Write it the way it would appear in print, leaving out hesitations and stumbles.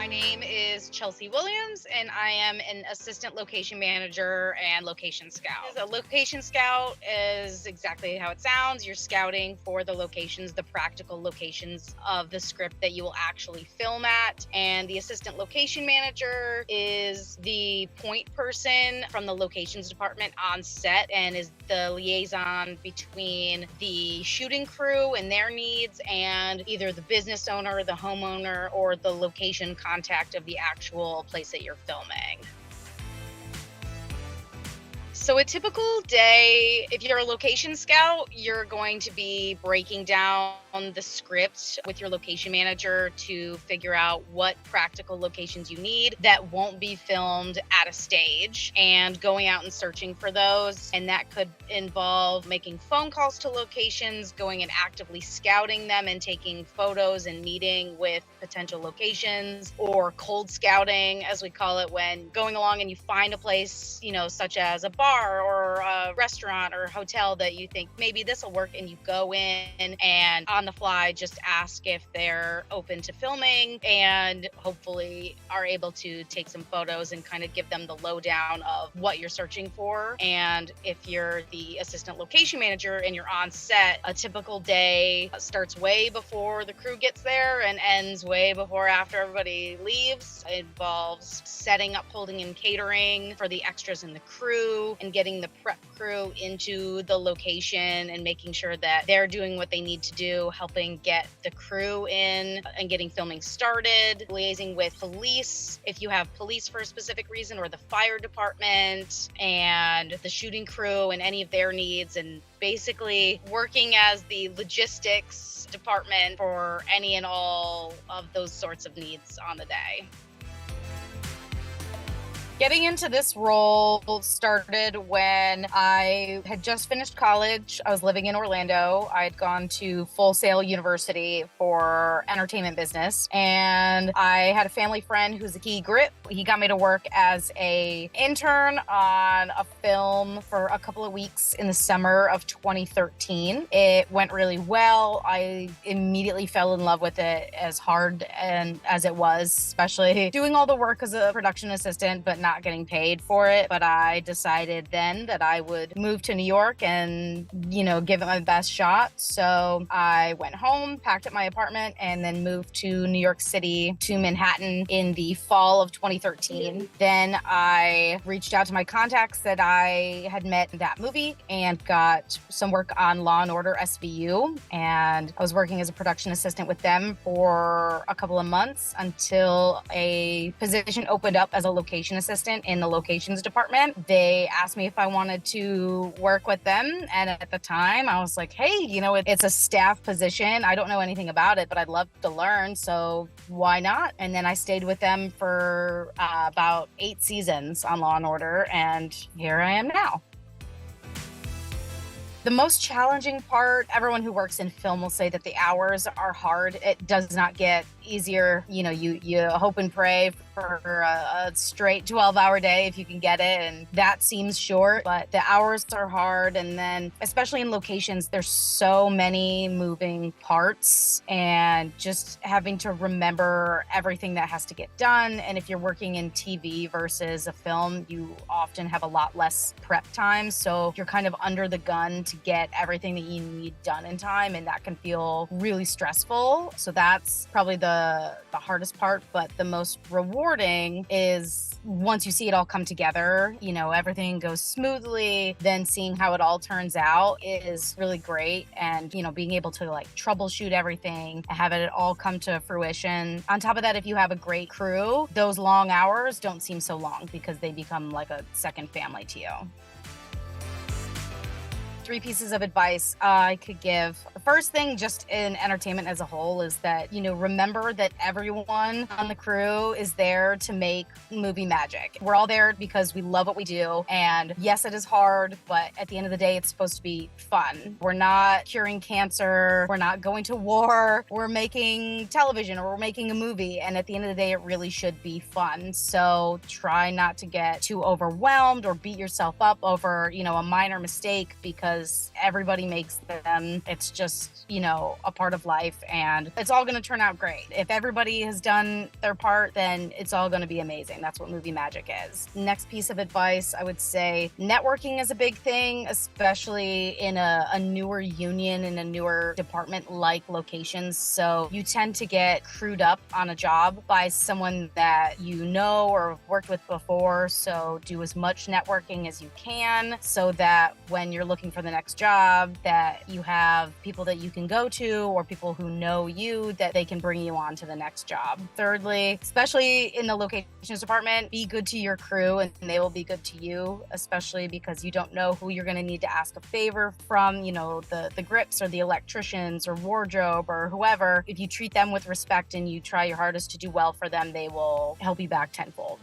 My name is Chelsea Williams, and I am an assistant location manager and location scout. A location scout is exactly how it sounds. You're scouting for the locations, the practical locations of the script that you will actually film at. And the assistant location manager is the point person from the locations department on set and is the liaison between the shooting crew and their needs and either the business owner, the homeowner, or the location contact of the actual place that you're filming. So a typical day, if you're a location scout, you're going to be breaking down the script with your location manager to figure out what practical locations you need that won't be filmed at a stage and going out and searching for those. And that could involve making phone calls to locations, going and actively scouting them and taking photos and meeting with potential locations, or cold scouting, as we call it, when going along and you find a place, such as a bar or a restaurant or a hotel that you think maybe this will work, and you go in and on the fly just ask if they're open to filming and hopefully are able to take some photos and kind of give them the lowdown of what you're searching for. And if you're the assistant location manager and you're on set, a typical day starts way before the crew gets there and ends way before after everybody leaves. It involves setting up, holding and catering for the extras and the crew, and getting the prep crew into the location and making sure that they're doing what they need to do, helping get the crew in and getting filming started, liaising with police if you have police for a specific reason, or the fire department and the shooting crew and any of their needs, and basically working as the logistics department for any and all of those sorts of needs on the day. Getting into this role started when I had just finished college. I was living in Orlando. I had gone to Full Sail University for entertainment business, and I had a family friend who's a key grip. He got me to work as an intern on a film for a couple of weeks in the summer of 2013. It went really well. I immediately fell in love with it, as hard and as it was, especially doing all the work as a production assistant, but not getting paid for it. But I decided then that I would move to New York and, give it my best shot. So I went home, packed up my apartment, and then moved to New York City, to Manhattan in the fall of 2013. Then I reached out to my contacts that I had met in that movie and got some work on Law & Order SVU. And I was working as a production assistant with them for a couple of months until a position opened up as a location assistant in the locations department. They asked me if I wanted to work with them. And at the time I was like, hey, it's a staff position. I don't know anything about it, but I'd love to learn. So why not? And then I stayed with them for about 8 seasons on Law & Order. And here I am now. The most challenging part, everyone who works in film will say that the hours are hard. It does not get easier. You hope and pray for a straight 12-hour day if you can get it, and that seems short, but the hours are hard. And then especially in locations, there's so many moving parts and just having to remember everything that has to get done. And if you're working in TV versus a film, you often have a lot less prep time, so you're kind of under the gun to get everything that you need done in time, and that can feel really stressful. So that's probably the hardest part. But the most rewarding is once you see it all come together, everything goes smoothly, then seeing how it all turns out is really great. And being able to troubleshoot everything and have it all come to fruition. On top of that, if you have a great crew, those long hours don't seem so long because they become like a second family to you. 3 pieces of advice I could give. The first thing, just in entertainment as a whole, is that, remember that everyone on the crew is there to make movie magic. We're all there because we love what we do. And yes, it is hard, but at the end of the day, it's supposed to be fun. We're not curing cancer. We're not going to war. We're making television, or we're making a movie. And at the end of the day, it really should be fun. So try not to get too overwhelmed or beat yourself up over, a minor mistake, because because everybody makes them. It's just, a part of life, and it's all going to turn out great. If everybody has done their part, then it's all going to be amazing. That's what movie magic is. Next piece of advice, I would say networking is a big thing, especially in a newer union, in a newer department like locations. So you tend to get crewed up on a job by someone that you know or have worked with before. So do as much networking as you can so that when you're looking for the next job, that you have people that you can go to or people who know you, that they can bring you on to the next job. Thirdly, especially in the locations department, be good to your crew and they will be good to you, especially because you don't know who you're going to need to ask a favor from, the grips or the electricians or wardrobe or whoever. If you treat them with respect and you try your hardest to do well for them, they will help you back tenfold.